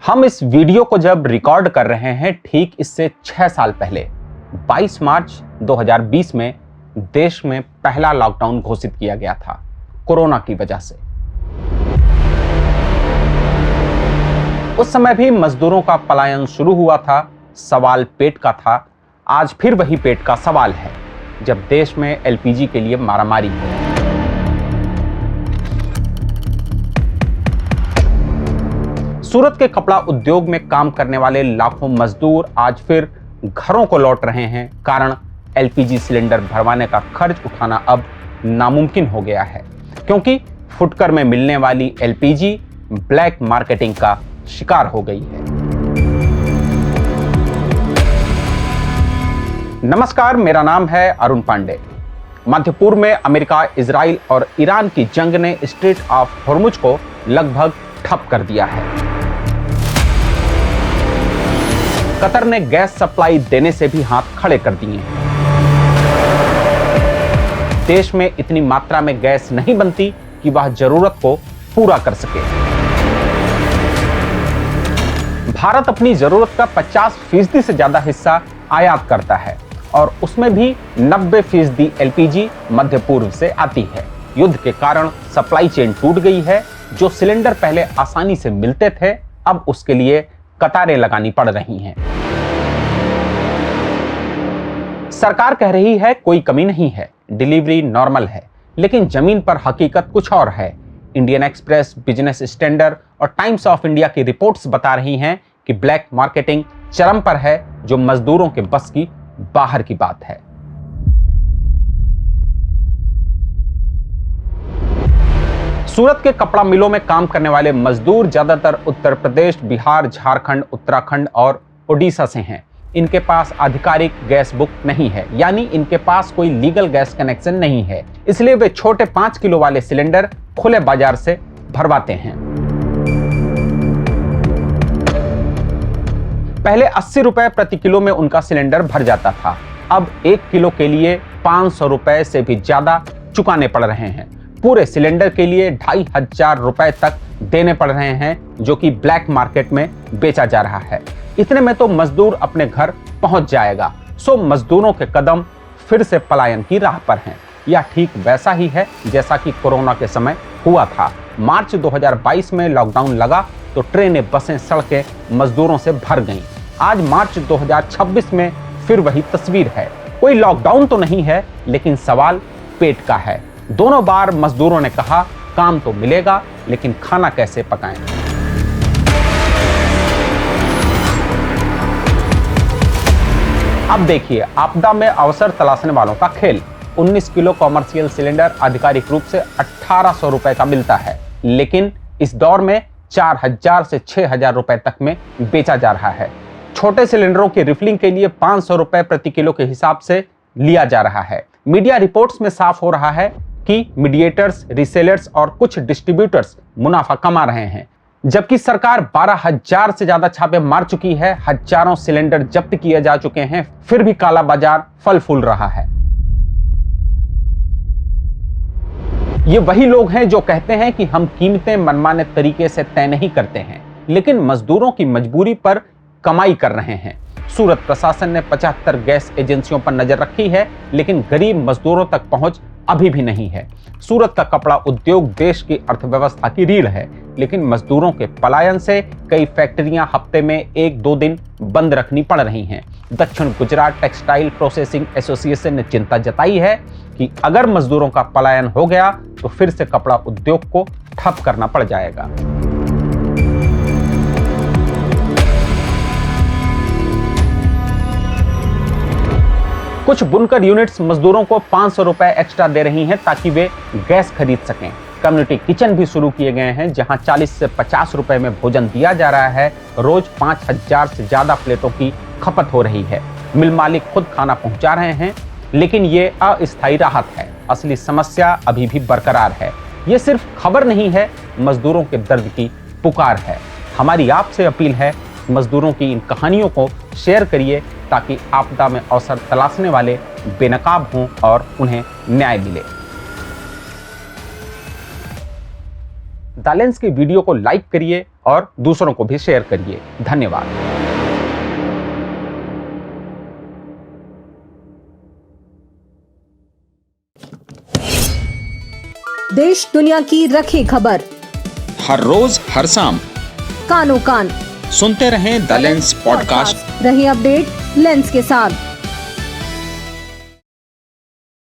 हम इस वीडियो को जब रिकॉर्ड कर रहे हैं ठीक इससे 6 साल पहले 22 मार्च 2020 में देश में पहला लॉकडाउन घोषित किया गया था कोरोना की वजह से। उस समय भी मजदूरों का पलायन शुरू हुआ था। सवाल पेट का था। आज फिर वही पेट का सवाल है जब देश में एलपीजी के लिए मारामारी है। सूरत के कपड़ा उद्योग में काम करने वाले लाखों मजदूर आज फिर घरों को लौट रहे हैं। कारण एलपीजी सिलेंडर भरवाने का खर्च उठाना अब नामुमकिन हो गया है, क्योंकि फुटकर में मिलने वाली एलपीजी ब्लैक मार्केटिंग का शिकार हो गई है। नमस्कार, मेरा नाम है अरुण पांडे। मध्य पूर्व में अमेरिका, इजराइल और ईरान की जंग ने स्ट्रेट ऑफ हॉर्मुज को लगभग ठप कर दिया है। कतर ने गैस सप्लाई देने से भी हाथ खड़े कर दिए हैं। देश में इतनी मात्रा में गैस नहीं बनती कि वह जरूरत को पूरा कर सके। भारत अपनी जरूरत का 50% से ज्यादा हिस्सा आयात करता है और उसमें भी 90% एलपीजी मध्य पूर्व से आती है। युद्ध के कारण सप्लाई चेन टूट गई है। जो सिलेंडर पहले आसानी से मिलते थे, अब उसके लिए कतारें लगानी पड़ रही हैं। सरकार कह रही है कोई कमी नहीं है, डिलीवरी नॉर्मल है, लेकिन जमीन पर हकीकत कुछ और है। इंडियन एक्सप्रेस, बिजनेस स्टैंडर्ड और टाइम्स ऑफ इंडिया की रिपोर्ट्स बता रही हैं कि ब्लैक मार्केटिंग चरम पर है, जो मजदूरों के बस की बाहर की बात है। सूरत के कपड़ा मिलों में काम करने वाले मजदूर ज्यादातर उत्तर प्रदेश, बिहार, झारखंड, उत्तराखंड और ओडिशा से हैं। इनके पास आधिकारिक गैस बुक नहीं है, यानी इनके पास कोई लीगल गैस कनेक्शन नहीं है। इसलिए वे छोटे 5 किलो वाले सिलेंडर खुले बाजार से भरवाते हैं। पहले 80 रुपए प्रति किलो में उनका सिलेंडर भर जाता था। अब 1 किलो के लिए 500 रुपए से भी ज्यादा चुकाने पड़ रहे हैं। पूरे सिलेंडर के लिए 2500 रुपए तक देने पड़ रहे हैं, जो कि ब्लैक मार्केट में बेचा जा रहा है। इतने में तो मजदूर अपने घर पहुंच जाएगा। सो मजदूरों के कदम फिर से पलायन की राह पर हैं। यह ठीक वैसा ही है जैसा कि कोरोना के समय हुआ था। मार्च 2022 में लॉकडाउन लगा तो ट्रेनें, बसें, सड़कें मजदूरों से भर गईं। आज मार्च 2026 में फिर वही तस्वीर है। कोई लॉकडाउन तो नहीं है, लेकिन सवाल पेट का है। दोनों बार मजदूरों ने कहा काम तो मिलेगा, लेकिन खाना कैसे पकाएं। अब देखिए आपदा में अवसर तलाशने वालों का खेल। 19 किलो कॉमर्शियल सिलेंडर आधिकारिक रूप से 1800 रुपए का मिलता है, लेकिन इस दौर में 4000 से 6000 रुपए तक में बेचा जा रहा है। छोटे सिलेंडरों की रिफिलिंग के लिए 500 रुपए प्रति किलो के हिसाब से लिया जा रहा है। मीडिया रिपोर्ट्स में साफ हो रहा है कि मीडिएटर्स, रीसेलर्स और कुछ डिस्ट्रीब्यूटर्स मुनाफा कमा रहे हैं, जबकि सरकार 12,000 से ज्यादा छापे मार चुकी है। हजारों सिलेंडर जब्त किए जा चुके हैं, फिर भी काला बाजार फल फूल रहा है। ये वही लोग हैं जो कहते हैं कि हम कीमतें मनमाने तरीके से तय नहीं करते हैं, लेकिन मजदूरों की मजबूरी पर कमाई कर रहे हैं। सूरत प्रशासन ने 75 गैस एजेंसियों पर नजर रखी है, लेकिन गरीब मजदूरों तक पहुंच अभी भी नहीं है। सूरत का कपड़ा उद्योग देश की अर्थव्यवस्था की रीढ़ है, लेकिन मजदूरों के पलायन से कई फैक्ट्रियां हफ्ते में 1-2 दिन बंद रखनी पड़ रही हैं। दक्षिण गुजरात टेक्सटाइल प्रोसेसिंग एसोसिएशन ने चिंता जताई है कि अगर मजदूरों का पलायन हो गया तो फिर से कपड़ा उद्योग को ठप करना पड़ जाएगा। कुछ बुनकर यूनिट्स मजदूरों को 500 रुपए एक्स्ट्रा दे रही हैं ताकि वे गैस खरीद सकें। कम्युनिटी किचन भी शुरू किए गए हैं, जहां 40 से 50 रुपए में भोजन दिया जा रहा है। रोज 5000 से ज्यादा प्लेटों की खपत हो रही है। मिल मालिक खुद खाना पहुंचा रहे हैं, लेकिन ये अस्थायी राहत है। असली समस्या अभी भी बरकरार है। ये सिर्फ खबर नहीं है, मजदूरों के दर्द की पुकार है। हमारी आपसे अपील है, मजदूरों की इन कहानियों को शेयर करिए ताकि आपदा में अवसर तलाशने वाले बेनकाब हों और उन्हें न्याय मिले। द लेंस की वीडियो को लाइक करिए और दूसरों को भी शेयर करिए। धन्यवाद। देश दुनिया की रखी खबर हर रोज हर शाम कानो कान सुनते रहें द लेंस पॉडकास्ट। रहिए अपडेट लेंस के साथ।